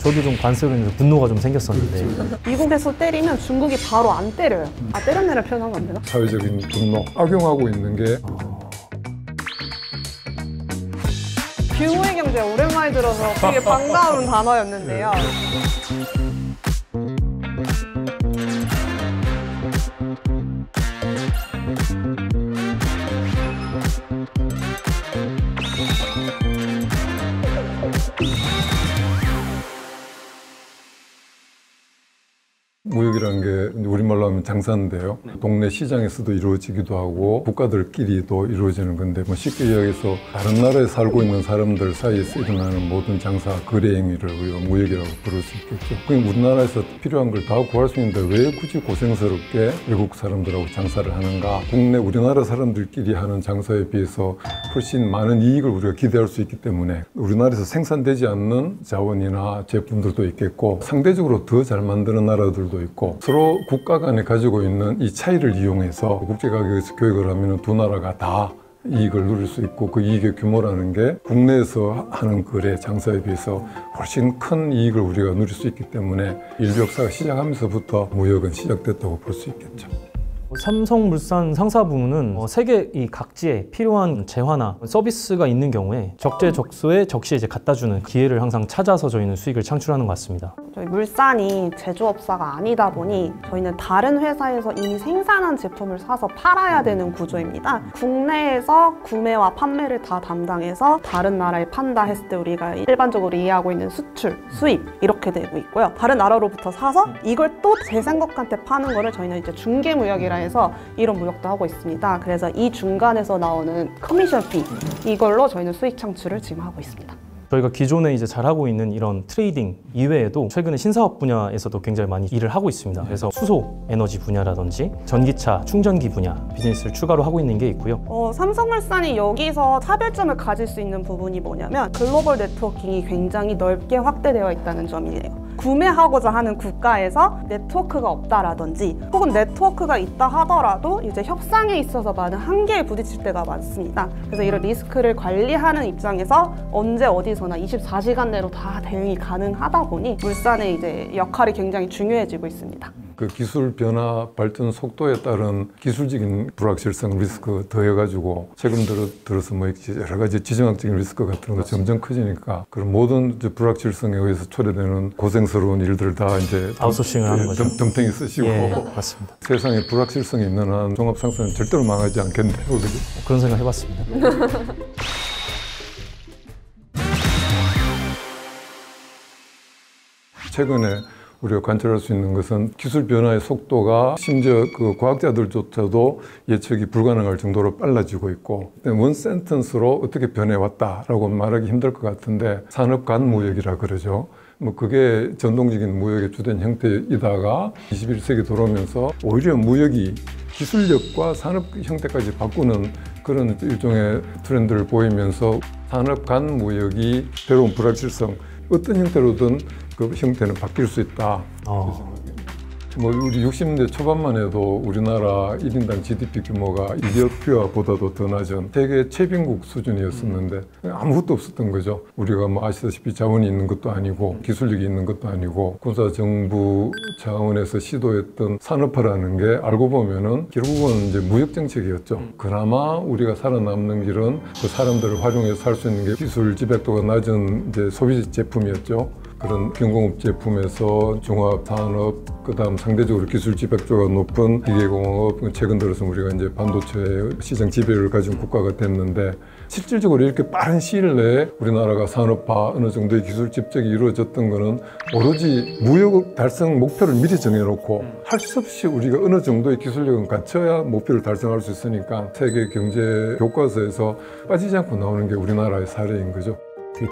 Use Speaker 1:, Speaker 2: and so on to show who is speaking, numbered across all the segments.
Speaker 1: 저도 좀 관세로 인해서 분노가 좀 생겼었는데
Speaker 2: 미국에서 때리면 중국이 바로 안 때려요. 아, 때렸네를 표현하면 안 되나?
Speaker 3: 사회적인 분노, 악용하고 있는 게
Speaker 2: 규모의 경제 오랜만에 들어서 되게 반가운 단어였는데요.
Speaker 3: 무역이라는 게 우리말로 하면 장사인데요. 동네 시장에서도 이루어지기도 하고 국가들끼리도 이루어지는 건데 뭐 쉽게 이야기해서 다른 나라에 살고 있는 사람들 사이에서 일어나는 모든 장사, 거래 행위를 우리가 무역이라고 부를 수 있겠죠. 그럼 우리나라에서 필요한 걸 다 구할 수 있는데 왜 굳이 고생스럽게 외국 사람들하고 장사를 하는가? 국내 우리나라 사람들끼리 하는 장사에 비해서 훨씬 많은 이익을 우리가 기대할 수 있기 때문에 우리나라에서 생산되지 않는 자원이나 제품들도 있겠고 상대적으로 더 잘 만드는 나라들도 있고 서로 국가 간에 가지고 있는 이 차이를 이용해서 국제 가격에서 교역을 하면 두 나라가 다 이익을 누릴 수 있고 그 이익의 규모라는 게 국내에서 하는 거래 장사에 비해서 훨씬 큰 이익을 우리가 누릴 수 있기 때문에 인류 역사가 시작하면서부터 무역은 시작됐다고 볼 수 있겠죠.
Speaker 1: 삼성물산 상사부문은 세계 이 각지에 필요한 재화나 서비스가 있는 경우에 적재적소에 적시에 이제 갖다 주는 기회를 항상 찾아서 저희는 수익을 창출하는 것 같습니다.
Speaker 2: 저희 물산이 제조업사가 아니다 보니 저희는 다른 회사에서 이미 생산한 제품을 사서 팔아야 되는 구조입니다. 국내에서 구매와 판매를 다 담당해서 다른 나라에 판다 했을 때 우리가 일반적으로 이해하고 있는 수출, 수입 이렇게 되고 있고요. 다른 나라로부터 사서 이걸 또 제 생각한테 파는 거를 저희는 이제 중개무역이라 해서 이런 무역도 하고 있습니다. 그래서 이 중간에서 나오는 커미션 피 이걸로 저희는 수익 창출을 지금 하고 있습니다.
Speaker 1: 저희가 기존에 이제 잘하고 있는 이런 트레이딩 이외에도 최근에 신사업 분야에서도 굉장히 많이 일을 하고 있습니다. 그래서 수소 에너지 분야라든지 전기차 충전기 분야 비즈니스를 추가로 하고 있는 게 있고요.
Speaker 2: 삼성물산이 여기서 차별점을 가질 수 있는 부분이 뭐냐면 글로벌 네트워킹이 굉장히 넓게 확대되어 있다는 점이에요. 구매하고자 하는 국가에서 네트워크가 없다라든지 혹은 네트워크가 있다 하더라도 이제 협상에 있어서 많은 한계에 부딪힐 때가 많습니다. 그래서 이런 리스크를 관리하는 입장에서 언제 어디서나 24시간 내로 다 대응이 가능하다 보니 물산의 이제 역할이 굉장히 중요해지고 있습니다.
Speaker 3: 그 기술 변화 발전 속도에 따른 기술적인 불확실성 리스크 더해가지고 최근 들어서 뭐 여러 가지 지정학적인 리스크 같은 거 점점 커지니까 그런 모든 불확실성에 의해서 초래되는 고생스러운 일들을 다 이제
Speaker 1: 아웃소싱을 하는 거죠.
Speaker 3: 덤탱이 쓰시고
Speaker 1: 맞습니다.
Speaker 3: 세상에 불확실성이 있는 한 종합상사는 절대로 망하지 않겠네요.
Speaker 1: 그런 생각 해봤습니다.
Speaker 3: 최근에 우리가 관찰할 수 있는 것은 기술 변화의 속도가 심지어 그 과학자들조차도 예측이 불가능할 정도로 빨라지고 있고 원 센텐스로 어떻게 변해왔다라고 말하기 힘들 것 같은데 산업 간 무역이라 그러죠. 뭐 그게 전통적인 무역의 주된 형태이다가 21세기 들어오면서 오히려 무역이 기술력과 산업 형태까지 바꾸는 그런 일종의 트렌드를 보이면서 산업 간 무역이 새로운 불확실성 어떤 형태로든 그 형태는 바뀔 수 있다. 뭐 우리 60년대 초반만 해도 우리나라 1인당 GDP 규모가 이디오피아보다도 더 낮은 세계 최빈국 수준이었었는데 아무것도 없었던 거죠. 우리가 뭐 아시다시피 자원이 있는 것도 아니고 기술력이 있는 것도 아니고 군사 정부 차원에서 시도했던 산업화라는 게 알고 보면은 결국은 이제 무역 정책이었죠. 그나마 우리가 살아남는 길은 그 사람들을 활용해서 살 수 있는 게 기술 집약도가 낮은 이제 소비 제품이었죠. 그런 경공업 제품에서 종합산업, 그다음 상대적으로 기술 집약도가 높은 기계공업, 최근 들어서 우리가 이제 반도체 시장 지배를 가진 국가가 됐는데 실질적으로 이렇게 빠른 시일 내에 우리나라가 산업화 어느 정도의 기술 집적이 이루어졌던 거는 오로지 무역 달성 목표를 미리 정해놓고 할 수 없이 우리가 어느 정도의 기술력은 갖춰야 목표를 달성할 수 있으니까 세계 경제 교과서에서 빠지지 않고 나오는 게 우리나라의 사례인 거죠.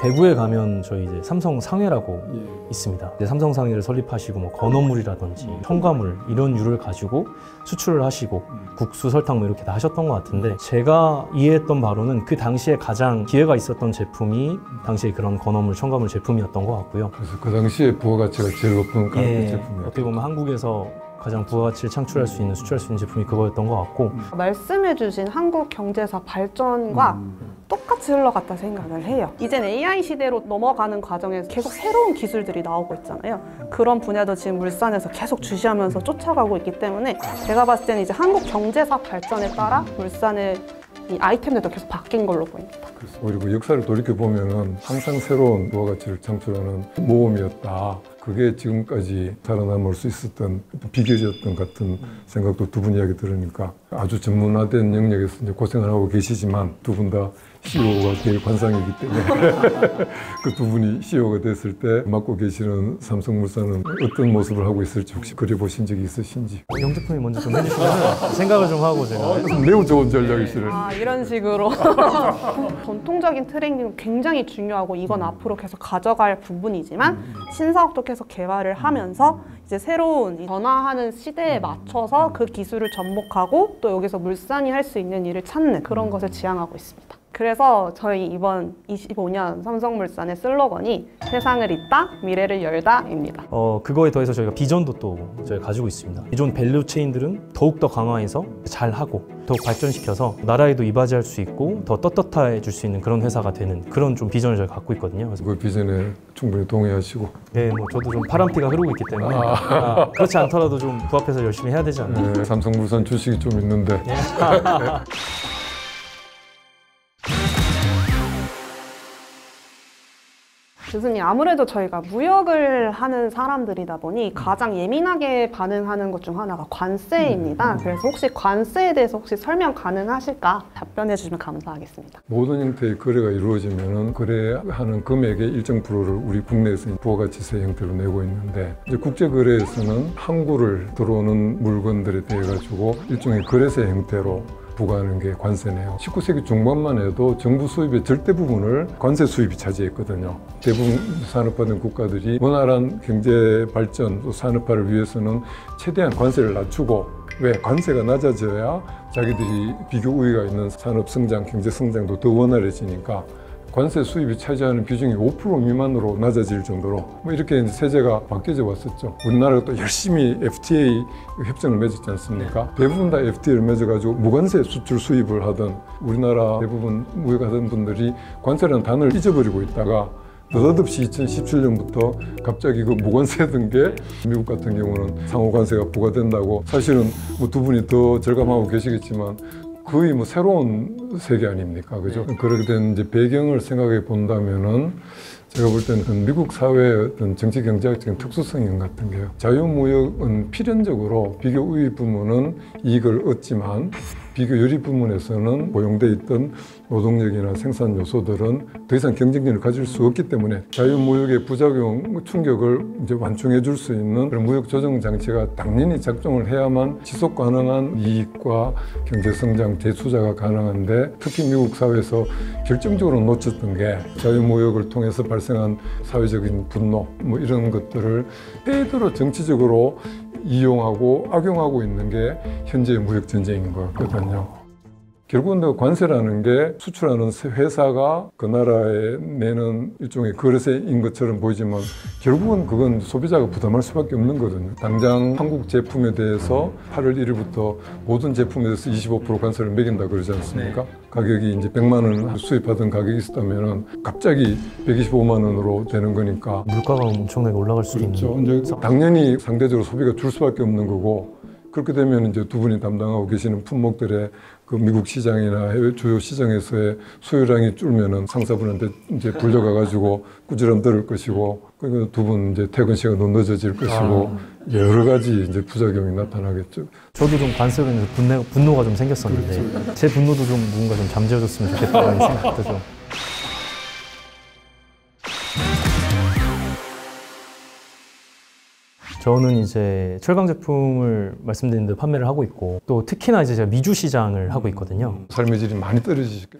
Speaker 1: 대구에 가면 저희 이제 삼성상회라고 있습니다. 이제 삼성상회를 설립하시고 뭐 건어물이라든지 첨가물 이런 유를 가지고 수출을 하시고 국수, 설탕 뭐 이렇게 다 하셨던 것 같은데 제가 이해했던 바로는 그 당시에 가장 기회가 있었던 제품이 당시에 그런 건어물, 첨가물 제품이었던 것 같고요.
Speaker 3: 그래서 그 당시에 부가가치가 제일 높은 제품이었죠.
Speaker 1: 어떻게 보면 한국에서 가장 부가가치를 창출할 수 있는, 수출할 수 있는 제품이 그거였던 것 같고
Speaker 2: 말씀해주신 한국 경제사 발전과 똑같이 흘러갔다 생각을 해요. 이젠 AI 시대로 넘어가는 과정에서 계속 새로운 기술들이 나오고 있잖아요. 그런 분야도 지금 물산에서 계속 주시하면서 쫓아가고 있기 때문에 제가 봤을 때는 이제 한국 경제사 발전에 따라 물산의 이 아이템들도 계속 바뀐 걸로 보입니다.
Speaker 3: 그리고 역사를 돌이켜보면 항상 새로운 부가가치를 창출하는 모험이었다. 그게 지금까지 살아남을 수 있었던 비결이었던 같은 생각도 두 분 이야기 들으니까 아주 전문화된 영역에서 이제 고생을 하고 계시지만 두 분 다 CEO가 될 관상이기 때문에 그 두 분이 CEO가 됐을 때 맡고 계시는 삼성물산은 어떤 모습을 하고 있을지 혹시 그려보신 적이 있으신지.
Speaker 1: 영제품이 먼저 좀 해주시면 생각을 좀 하고 제가.
Speaker 3: 매우 좋은 전략이시네.
Speaker 2: 이런 식으로 전통적인 트레이닝은 굉장히 중요하고 이건 앞으로 계속 가져갈 부분이지만 신사업도 계속 개발을 하면서 이제 새로운 변화하는 시대에 맞춰서 그 기술을 접목하고 또 여기서 물산이 할 수 있는 일을 찾는 그런 것을 지향하고 있습니다. 그래서 저희 이번 25년 삼성물산의 슬로건이 세상을 잇다, 미래를 열다입니다.
Speaker 1: 그거에 더해서 저희가 비전도 또 저희가 가지고 있습니다. 기존 밸류 체인들은 더욱더 강화해서 잘하고 더욱 발전시켜서 나라에도 이바지할 수 있고 더 떳떳해질 수 있는 그런 회사가 되는 그런 좀 비전을 저희가 갖고 있거든요. 그래서
Speaker 3: 그 비전에 충분히 동의하시고.
Speaker 1: 네, 뭐 저도 좀 파란피가 흐르고 있기 때문에 그렇지 않더라도 좀 부합해서 열심히 해야 되지 않나.
Speaker 3: 네, 삼성물산 주식이 좀 있는데.
Speaker 2: 교수님, 아무래도 저희가 무역을 하는 사람들이다 보니 가장 예민하게 반응하는 것 중 하나가 관세입니다. 그래서 혹시 관세에 대해서 혹시 설명 가능하실까? 답변해 주시면 감사하겠습니다.
Speaker 3: 모든 형태의 거래가 이루어지면 거래하는 금액의 일정 프로를 우리 국내에서 부가가치세 형태로 내고 있는데 이제 국제거래에서는 항구를 들어오는 물건들에 대해 가지고 일종의 거래세 형태로 부과하는 게 관세네요. 19세기 중반만 해도 정부 수입의 절대 부분을 관세 수입이 차지했거든요. 대부분 산업화된 국가들이 원활한 경제 발전, 또 산업화를 위해서는 최대한 관세를 낮추고 왜? 관세가 낮아져야 자기들이 비교 우위가 있는 산업 성장, 경제 성장도 더 원활해지니까 관세 수입이 차지하는 비중이 5% 미만으로 낮아질 정도로 뭐 이렇게 세제가 바뀌어져 왔었죠. 우리나라가 또 열심히 FTA 협정을 맺었지 않습니까? 대부분 다 FTA를 맺어가지고 무관세 수출 수입을 하던 우리나라 대부분 무역하던 분들이 관세라는 단어를 잊어버리고 있다가 느닷없이 2017년부터 갑자기 그 무관세던 게 미국 같은 경우는 상호관세가 부과된다고 사실은 뭐 두 분이 더 절감하고 계시겠지만 거의 뭐 새로운 세계 아닙니까? 그죠? 그렇게 된 이제 배경을 생각해 본다면은 제가 볼 때는 미국 사회의 어떤 정치 경제학적인 특수성인 것 같은 게요. 자유무역은 필연적으로 비교 우위 부문은 이익을 얻지만 비교 유리 부문에서는 고용돼 있던 노동력이나 생산 요소들은 더 이상 경쟁력을 가질 수 없기 때문에 자유무역의 부작용, 충격을 이제 완충해 줄 수 있는 그런 무역 조정 장치가 당연히 작동을 해야만 지속 가능한 이익과 경제 성장 재투자가 가능한데 특히 미국 사회에서 결정적으로 놓쳤던 게 자유무역을 통해서 발생한 사회적인 분노 뭐 이런 것들을 그대로 정치적으로 이용하고 악용하고 있는 게 현재의 무역 전쟁인 것 같거든요. 결국은 그 관세라는 게 수출하는 회사가 그 나라에 내는 일종의 거래세인 것처럼 보이지만 결국은 그건 소비자가 부담할 수밖에 없는 거거든요. 당장 한국 제품에 대해서 8월 1일부터 모든 제품에 대해서 25% 관세를 매긴다 그러지 않습니까? 가격이 이제 100만 원 수입하던 가격이 있었다면 갑자기 125만 원으로 되는 거니까
Speaker 1: 물가가 엄청나게 올라갈 수도
Speaker 3: 그렇죠.
Speaker 1: 있는.
Speaker 3: 이제 당연히 상대적으로 소비가 줄 수밖에 없는 거고 그렇게 되면 이제 두 분이 담당하고 계시는 품목들의 그 미국 시장이나 해외 주요 시장에서의 수요량이 줄면은 상사분한테 이제 불려가가지고 꾸지람 들을 것이고 그러니까 두 분 이제 퇴근 시간도 늦어질 것이고 여러 가지 이제 부작용이 나타나겠죠.
Speaker 1: 저도 좀 관세로 인해서 분노가 좀 생겼었는데 제 분노도 좀 누군가 좀 잠재워줬으면 좋겠다는 생각도 좀. 저는 이제 철강 제품을 말씀드린 대로 판매를 하고 있고 또 특히나 이제 제가 미주 시장을 하고 있거든요.
Speaker 3: 삶의 질이 많이 떨어지시겠죠.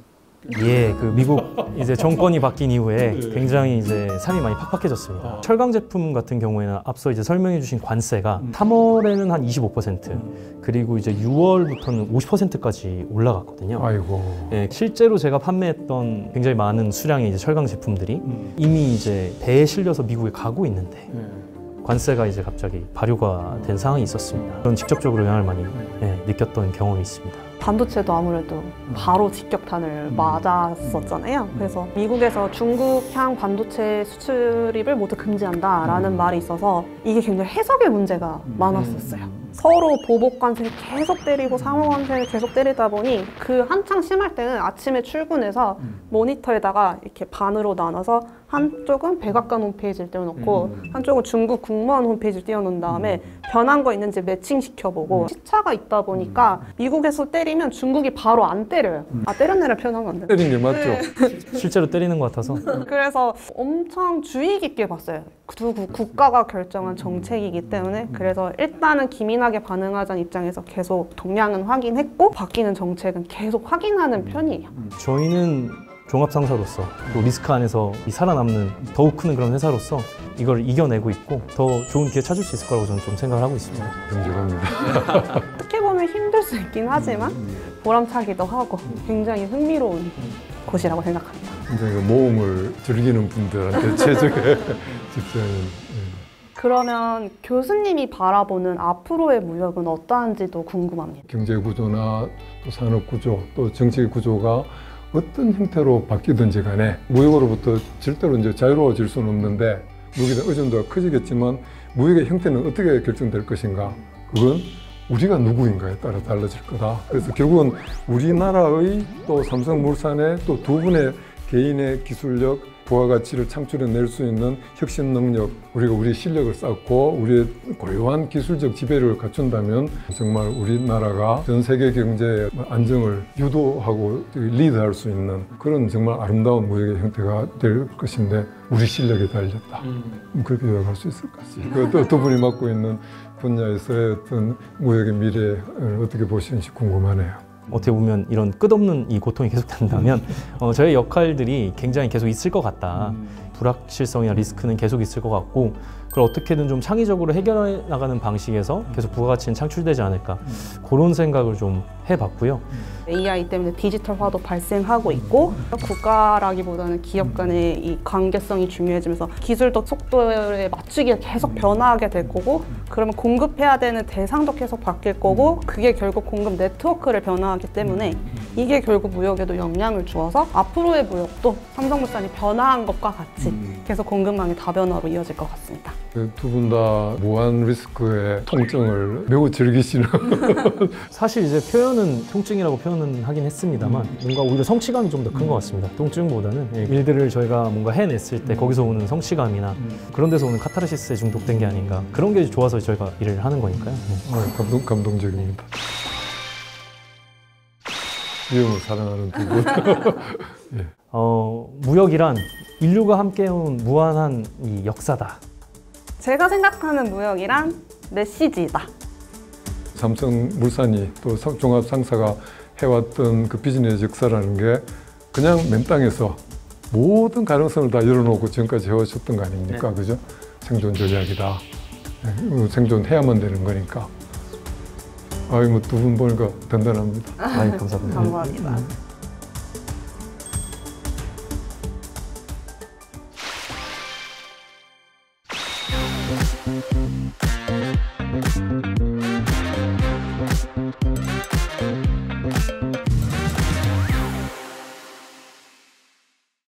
Speaker 1: 예, 그 미국 이제 정권이 바뀐 이후에 굉장히 이제 삶이 많이 팍팍해졌습니다. 철강 제품 같은 경우에는 앞서 이제 설명해 주신 관세가 3월에는 한 25%, 그리고 이제 6월부터는 50%까지 올라갔거든요.
Speaker 3: 아이고.
Speaker 1: 예, 실제로 제가 판매했던 굉장히 많은 수량의 이제 철강 제품들이 이미 이제 배에 실려서 미국에 가고 있는데 관세가 이제 갑자기 발효가 된 상황이 있었습니다. 그런 직접적으로 영향을 많이 느꼈던 경험이 있습니다.
Speaker 2: 반도체도 아무래도 바로 직격탄을 맞았었잖아요. 그래서 미국에서 중국향 반도체 수출입을 모두 금지한다라는 말이 있어서 이게 굉장히 해석의 문제가 많았었어요. 서로 보복 관세를 계속 때리고 상호 관세를 계속 때리다 보니 그 한창 심할 때는 아침에 출근해서 모니터에다가 이렇게 반으로 나눠서 한쪽은 백악관 홈페이지를 띄워놓고 한쪽은 중국 국무원 홈페이지를 띄워놓은 다음에 변한 거 있는지 매칭시켜보고 시차가 있다 보니까 미국에서 때리면 중국이 바로 안 때려요. 아, 때렸네를 표현하면 안 돼요.
Speaker 3: 때린 게 맞죠?
Speaker 1: 실제로 때리는 것 같아서
Speaker 2: 그래서 엄청 주의 깊게 봤어요. 두 국가가 결정한 정책이기 때문에. 그래서 일단은 기민하게 반응하자는 입장에서 계속 동향은 확인했고 바뀌는 정책은 계속 확인하는 편이에요.
Speaker 1: 저희는 종합상사로서 또 리스크 안에서 이 살아남는 더욱 큰 그런 회사로서 이걸 이겨내고 있고 더 좋은 기회 찾을 수 있을 거라고 저는 좀 생각을 하고 있습니다.
Speaker 3: 긍정합니다.
Speaker 2: 어떻게 보면 힘들 수 있긴 하지만 보람차기도 하고 굉장히 흥미로운 곳이라고 생각합니다.
Speaker 3: 굉장히 모험을 즐기는 분들한테 최적의 직장인.
Speaker 2: 그러면 교수님이 바라보는 앞으로의 무역은 어떠한지도 궁금합니다.
Speaker 3: 경제 구조나 또 산업 구조, 또 정치 구조가 어떤 형태로 바뀌든지 간에 무역으로부터 절대로 이제 자유로워질 수는 없는데 무역에 대한 의존도가 커지겠지만 무역의 형태는 어떻게 결정될 것인가? 그건 우리가 누구인가에 따라 달라질 거다. 그래서 결국은 우리나라의 또 삼성물산의 또 두 분의 개인의 기술력, 부가가치를 창출해낼 수 있는 혁신 능력, 우리가 우리 실력을 쌓고 우리의 고유한 기술적 지배력을 갖춘다면 정말 우리나라가 전 세계 경제의 안정을 유도하고 리드할 수 있는 그런 정말 아름다운 무역의 형태가 될 것인데 우리 실력에 달렸다. 그렇게 요약할 수 있을 것 같습니다. 또 두 분이 맡고 있는 분야에서의 어떤 무역의 미래를 어떻게 보시는지 궁금하네요.
Speaker 1: 어떻게 보면 이런 끝없는 이 고통이 계속된다면 저의 역할들이 굉장히 계속 있을 것 같다. 불확실성이나 리스크는 계속 있을 것 같고 그걸 어떻게든 좀 창의적으로 해결해 나가는 방식에서 계속 부가가치는 창출되지 않을까 그런 생각을 좀 해봤고요.
Speaker 2: AI 때문에 디지털화도 발생하고 있고 국가라기보다는 기업 간의 이 관계성이 중요해지면서 기술도 속도에 맞추기가 계속 변화하게 될 거고 그러면 공급해야 되는 대상도 계속 바뀔 거고 그게 결국 공급 네트워크를 변화하기 때문에 이게 결국 무역에도 영향을 주어서 앞으로의 무역도 삼성물산이 변화한 것과 같이 계속 공급망의 다변화로 이어질 것 같습니다.
Speaker 3: 두 분 다 무한 리스크의 통증을 매우 즐기시는
Speaker 1: 사실 이제 표현은 통증이라고 표현은 하긴 했습니다만 뭔가 오히려 성취감이 좀 더 큰 것 같습니다. 통증보다는 일들을 저희가 뭔가 해냈을 때 거기서 오는 성취감이나 그런 데서 오는 카타르시스에 중독된 게 아닌가 그런 게 좋아서 저희가 일을 하는 거니까요.
Speaker 3: 감동적입니다. 위험을 사랑하는 두 분. 예.
Speaker 1: 무역이란 인류가 함께해온 무한한 이 역사다.
Speaker 2: 제가 생각하는 무역이란 메시지다.
Speaker 3: 삼성물산이 또 종합상사가 해왔던 그 비즈니스 역사라는 게 그냥 맨 땅에서 모든 가능성을 다 열어놓고 지금까지 해오셨던 거 아닙니까? 네. 그죠? 생존 전략이다. 네, 생존해야만 되는 거니까. 뭐 두 분 보니까 든든합니다.
Speaker 1: 감사합니다.
Speaker 2: 감사합니다.